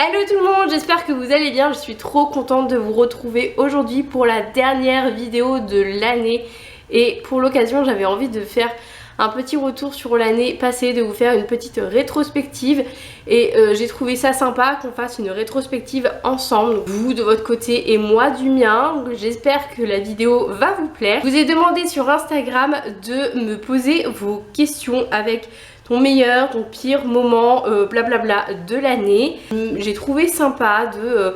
Hello tout le monde, j'espère que vous allez bien, je suis trop contente de vous retrouver aujourd'hui pour la dernière vidéo de l'année. Et pour l'occasion j'avais envie de faire un petit retour sur l'année passée, de vous faire une petite rétrospective. Et j'ai trouvé ça sympa qu'on fasse une rétrospective ensemble, vous de votre côté et moi du mien. J'espère que la vidéo va vous plaire. Je vous ai demandé sur Instagram de me poser vos questions avec ton meilleur, ton pire moment, blablabla de l'année. J'ai trouvé sympa de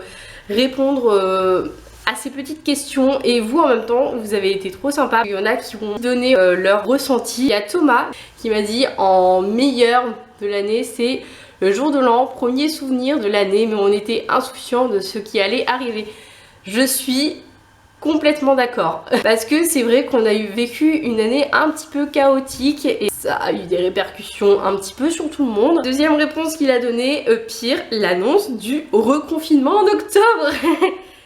répondre à ces petites questions et vous en même temps vous avez été trop sympa. Il y en a qui ont donné leur ressenti. Il y a Thomas qui m'a dit en meilleur de l'année c'est le jour de l'an, premier souvenir de l'année, mais on était insouciant de ce qui allait arriver. Je suis complètement d'accord parce que c'est vrai qu'on a vécu une année un petit peu chaotique et ça a eu des répercussions un petit peu sur tout le monde. Deuxième réponse qu'il a donnée, pire, l'annonce du reconfinement en octobre.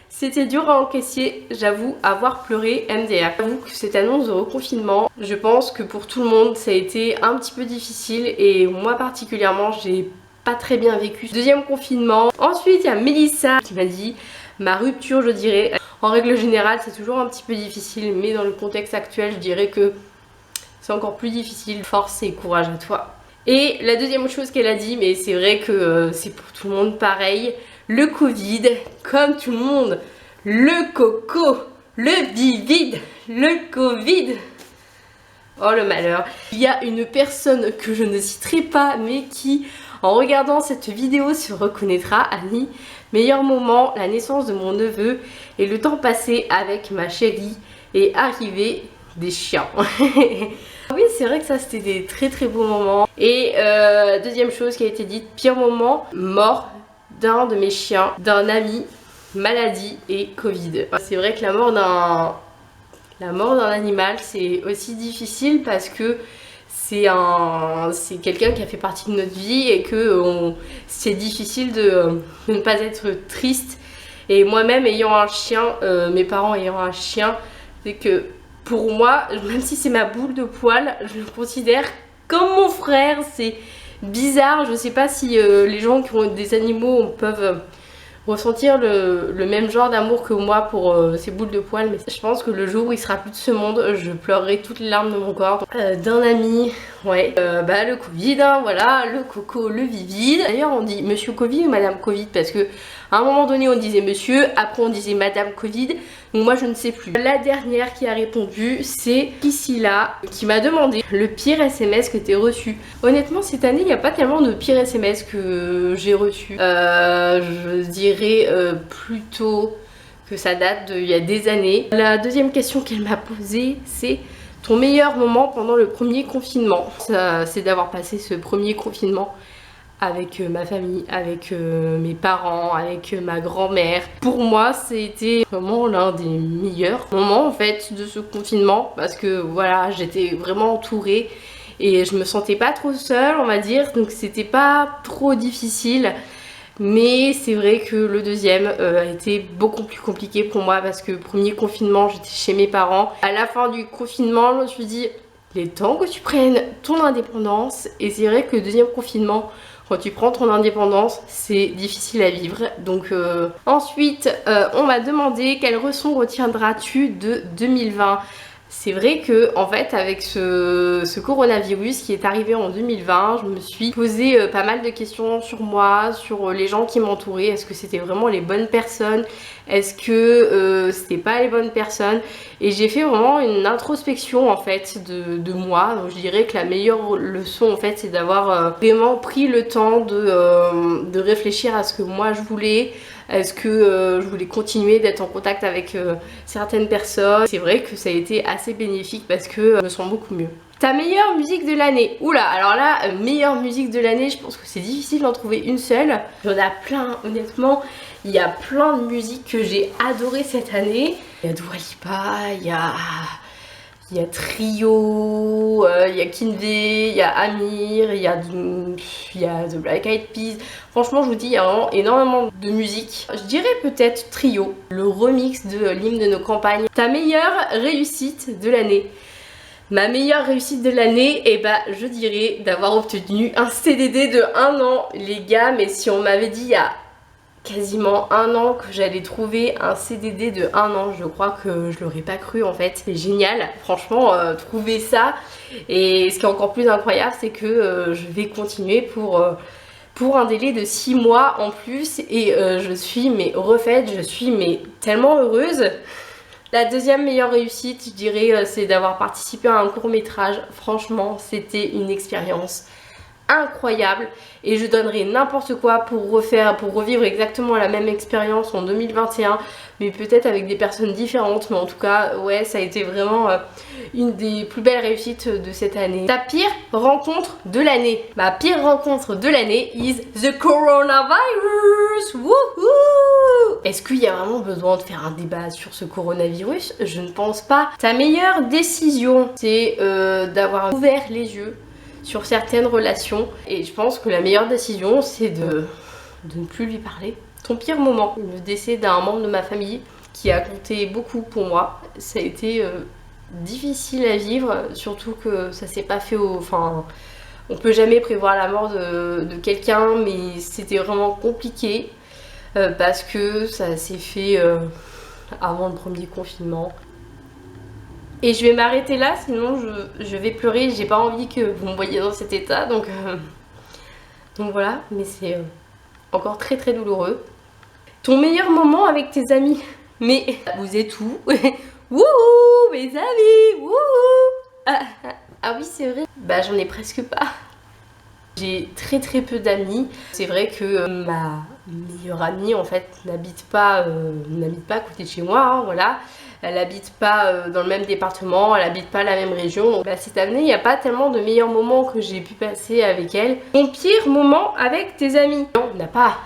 C'était dur à encaisser, j'avoue avoir pleuré MDR. J'avoue que cette annonce de reconfinement, je pense que pour tout le monde ça a été un petit peu difficile et moi particulièrement j'ai pas très bien vécu ce deuxième confinement. Ensuite il y a Mélissa qui m'a dit ma rupture, je dirais. En règle générale c'est toujours un petit peu difficile, mais dans le contexte actuel je dirais que c'est encore plus difficile. Force et courage à toi. Et la deuxième chose qu'elle a dit, mais c'est vrai que c'est pour tout le monde pareil, le Covid, comme tout le monde, le coco, le vivide, le Covid. Oh le malheur. Il y a une personne que je ne citerai pas, mais qui, en regardant cette vidéo, se reconnaîtra. Annie, meilleur moment, la naissance de mon neveu et le temps passé avec ma chérie et arrivée des chiens. Oui, c'est vrai que ça c'était des très très beaux moments. Et deuxième chose qui a été dite, pire moment, mort d'un de mes chiens, d'un ami, maladie et Covid. C'est vrai que la mort d'un animal c'est aussi difficile parce que c'est quelqu'un qui a fait partie de notre vie et que c'est difficile de ne pas être triste. Et moi-même ayant un chien, mes parents ayant un chien, c'est que pour moi, même si c'est ma boule de poil, je le considère comme mon frère. C'est bizarre, je sais pas si les gens qui ont des animaux peuvent ressentir le même genre d'amour que moi pour ces boules de poil, mais je pense que le jour où il sera plus de ce monde, je pleurerai toutes les larmes de mon corps. D'un ami, ouais, le Covid, hein, voilà, le coco, le vivide. D'ailleurs on dit monsieur Covid ou madame Covid parce que à un moment donné on disait monsieur, après on disait madame Covid, donc moi je ne sais plus. La dernière qui a répondu c'est Priscilla qui m'a demandé le pire SMS que t'aies reçu. Honnêtement cette année il n'y a pas tellement de pire SMS que j'ai reçu. Je dirais plutôt que ça date d'il y a des années. La deuxième question qu'elle m'a posée c'est ton meilleur moment pendant le premier confinement. C'est d'avoir passé ce premier confinement avec ma famille, avec mes parents, avec ma grand-mère. Pour moi, c'était vraiment l'un des meilleurs moments en fait de ce confinement parce que voilà, j'étais vraiment entourée et je me sentais pas trop seule, on va dire, donc c'était pas trop difficile. Mais c'est vrai que le deuxième a été beaucoup plus compliqué pour moi parce que premier confinement, j'étais chez mes parents. À la fin du confinement, je me suis dit, il est temps que tu prennes ton indépendance. Et c'est vrai que le deuxième confinement, quand tu prends ton indépendance, c'est difficile à vivre. Donc ensuite, on m'a demandé quelle leçon retiendras-tu de 2020 ? C'est vrai que en fait avec ce coronavirus qui est arrivé en 2020, je me suis posé pas mal de questions sur moi, sur les gens qui m'entouraient. Est-ce que c'était vraiment les bonnes personnes? Est-ce que c'était pas les bonnes personnes? Et j'ai fait vraiment une introspection en fait de moi. Donc je dirais que la meilleure leçon en fait c'est d'avoir vraiment pris le temps de réfléchir à ce que moi je voulais. Est-ce que je voulais continuer d'être en contact avec certaines personnes? C'est vrai que ça a été assez bénéfique parce que je me sens beaucoup mieux. Ta meilleure musique de l'année? Oula, alors là, meilleure musique de l'année, je pense que c'est difficile d'en trouver une seule. Il y en a plein, honnêtement. Il y a plein de musiques que j'ai adorées cette année. Il y a Dua Lipa, il y a Trio, il y a Kinvey, il y a Amir, il y a The Black Eyed Peas. Franchement, je vous dis, il y a vraiment énormément de musique. Je dirais peut-être Trio, le remix de l'hymne de nos campagnes. Ta meilleure réussite de l'année? Ma meilleure réussite de l'année, je dirais d'avoir obtenu un CDD de 1 an, les gars. Mais si on m'avait dit il y a quasiment un an que j'allais trouver un CDD de un an. Je crois que je l'aurais pas cru en fait. C'est génial, franchement, trouver ça. Et ce qui est encore plus incroyable, c'est que je vais continuer pour un délai de 6 mois en plus. Et je suis mais refaite, je suis mais tellement heureuse. La deuxième meilleure réussite, je dirais, c'est d'avoir participé à un court-métrage. Franchement, c'était une expérience incroyable et je donnerais n'importe quoi pour revivre exactement la même expérience en 2021, mais peut-être avec des personnes différentes. Mais en tout cas, ouais, ça a été vraiment une des plus belles réussites de cette année. Ta pire rencontre de l'année? Ma pire rencontre de l'année is the coronavirus. Wouhou! Est-ce qu'il y a vraiment besoin de faire un débat sur ce coronavirus? Je ne pense pas. Ta meilleure décision, c'est d'avoir ouvert les yeux sur certaines relations, et je pense que la meilleure décision, c'est de ne plus lui parler. Ton pire moment? Le décès d'un membre de ma famille qui a compté beaucoup pour moi. Ça a été difficile à vivre, surtout que ça s'est pas fait enfin, on peut jamais prévoir la mort de quelqu'un, mais c'était vraiment compliqué parce que ça s'est fait avant le premier confinement. Et je vais m'arrêter là, sinon je vais pleurer. J'ai pas envie que vous me voyiez dans cet état, donc voilà. Mais c'est encore très très douloureux. Ton meilleur moment avec tes amis? Mais vous êtes où? Wouhou, mes amis, wouhou. Ah oui, c'est vrai. Bah j'en ai presque pas. J'ai très très peu d'amis. C'est vrai que ma meilleure amie en fait n'habite pas à côté de chez moi, hein, voilà. Elle habite pas dans le même département, elle habite pas la même région. Donc, cette année, il n'y a pas tellement de meilleurs moments que j'ai pu passer avec elle. Ton pire moment avec tes amis? Non, on n'a pas.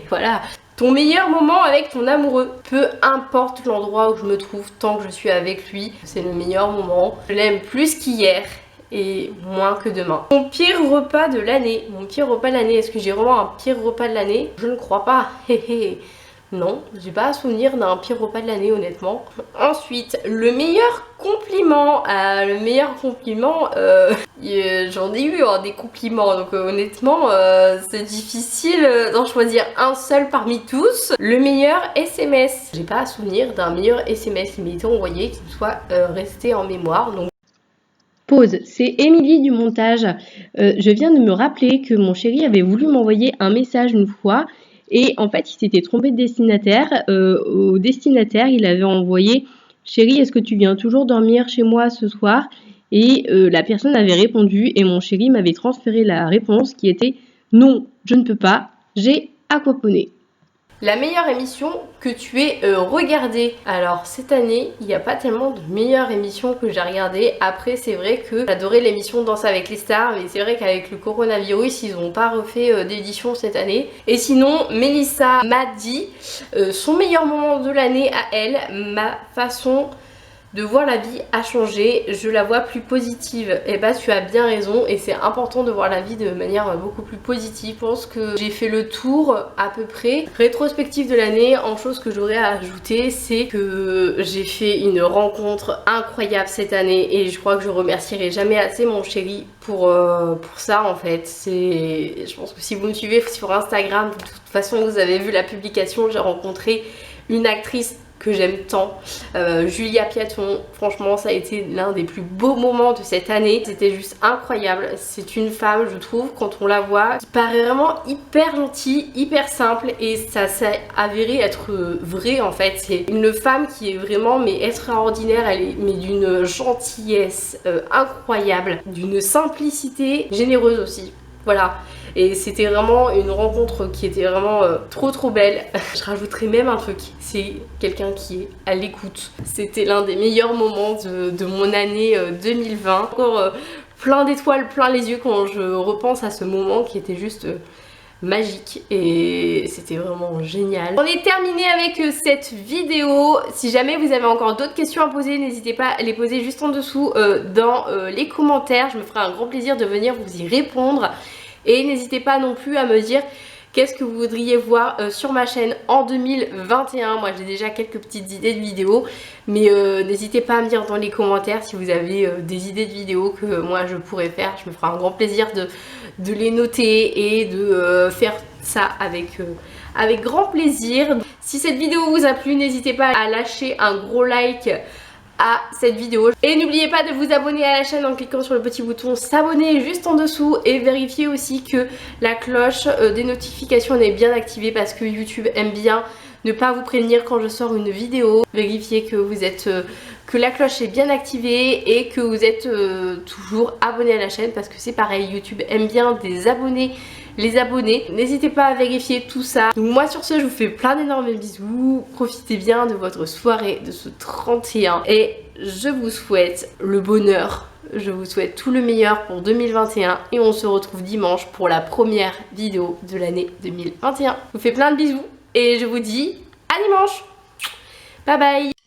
Voilà. Ton meilleur moment avec ton amoureux? Peu importe l'endroit où je me trouve, tant que je suis avec lui, c'est le meilleur moment. Je l'aime plus qu'hier et moins que demain. Mon pire repas de l'année? Mon pire repas de l'année, est-ce que j'ai vraiment un pire repas de l'année? Je ne crois pas. Non, j'ai pas à souvenir d'un pire repas de l'année honnêtement. Ensuite, le meilleur compliment. J'en ai eu des compliments, donc honnêtement c'est difficile d'en choisir un seul parmi tous. Le meilleur SMS. J'ai pas à souvenir d'un meilleur SMS qui m'a été envoyé, qui me soit resté en mémoire. Donc pause, c'est Émilie du montage. Je viens de me rappeler que mon chéri avait voulu m'envoyer un message une fois. Et en fait, il s'était trompé de destinataire. Au destinataire, il avait envoyé « Chérie, est-ce que tu viens toujours dormir chez moi ce soir ?» Et la personne avait répondu et mon chéri m'avait transféré la réponse qui était « Non, je ne peux pas, j'ai aquaponé ». la meilleure émission que tu aies regardée? Alors cette année, il n'y a pas tellement de meilleures émissions que j'ai regardées. Après c'est vrai que j'adorais l'émission Danse avec les stars, mais c'est vrai qu'avec le coronavirus, ils n'ont pas refait d'édition cette année. Et sinon, Mélissa m'a dit son meilleur moment de l'année à elle, ma façon de voir la vie a changé, je la vois plus positive. Et bah tu as bien raison, et c'est important de voir la vie de manière beaucoup plus positive. Je pense que j'ai fait le tour à peu près. Rétrospective de l'année, en chose que j'aurais à ajouter, c'est que j'ai fait une rencontre incroyable cette année et je crois que je remercierai jamais assez mon chéri pour ça en fait. Je pense que si vous me suivez sur Instagram, de toute façon vous avez vu la publication, j'ai rencontré une actrice que j'aime tant, Julia Piaton. Franchement ça a été l'un des plus beaux moments de cette année, c'était juste incroyable. C'est une femme, je trouve, quand on la voit, qui paraît vraiment hyper gentille, hyper simple, et ça s'est avéré être vrai en fait. C'est une femme qui est vraiment mais extraordinaire, elle est mais d'une gentillesse incroyable, d'une simplicité généreuse aussi. Voilà, et c'était vraiment une rencontre qui était vraiment trop belle. Je rajouterai même un truc, c'est quelqu'un qui est à l'écoute. C'était l'un des meilleurs moments de mon année 2020. Encore plein d'étoiles, plein les yeux quand je repense à ce moment qui était juste magique et c'était vraiment génial. On est terminé avec cette vidéo. Si jamais vous avez encore d'autres questions à poser, n'hésitez pas à les poser juste en dessous dans les commentaires. Je me ferai un grand plaisir de venir vous y répondre. Et n'hésitez pas non plus à me dire qu'est-ce que vous voudriez voir sur ma chaîne en 2021. Moi j'ai déjà quelques petites idées de vidéos, mais n'hésitez pas à me dire dans les commentaires si vous avez des idées de vidéos que moi je pourrais faire. Je me ferai un grand plaisir de les noter et de faire ça avec grand plaisir. Si cette vidéo vous a plu, n'hésitez pas à lâcher un gros like à cette vidéo. Et n'oubliez pas de vous abonner à la chaîne en cliquant sur le petit bouton s'abonner juste en dessous et vérifiez aussi que la cloche des notifications est bien activée parce que YouTube aime bien ne pas vous prévenir quand je sors une vidéo. Vérifiez que vous êtes que la cloche est bien activée et que vous êtes toujours abonné à la chaîne parce que c'est pareil, YouTube aime bien les abonnés. N'hésitez pas à vérifier tout ça. Donc moi sur ce, je vous fais plein d'énormes bisous. Profitez bien de votre soirée de ce 31 et je vous souhaite le bonheur. Je vous souhaite tout le meilleur pour 2021 et on se retrouve dimanche pour la première vidéo de l'année 2021. Je vous fais plein de bisous et je vous dis à dimanche. Bye bye.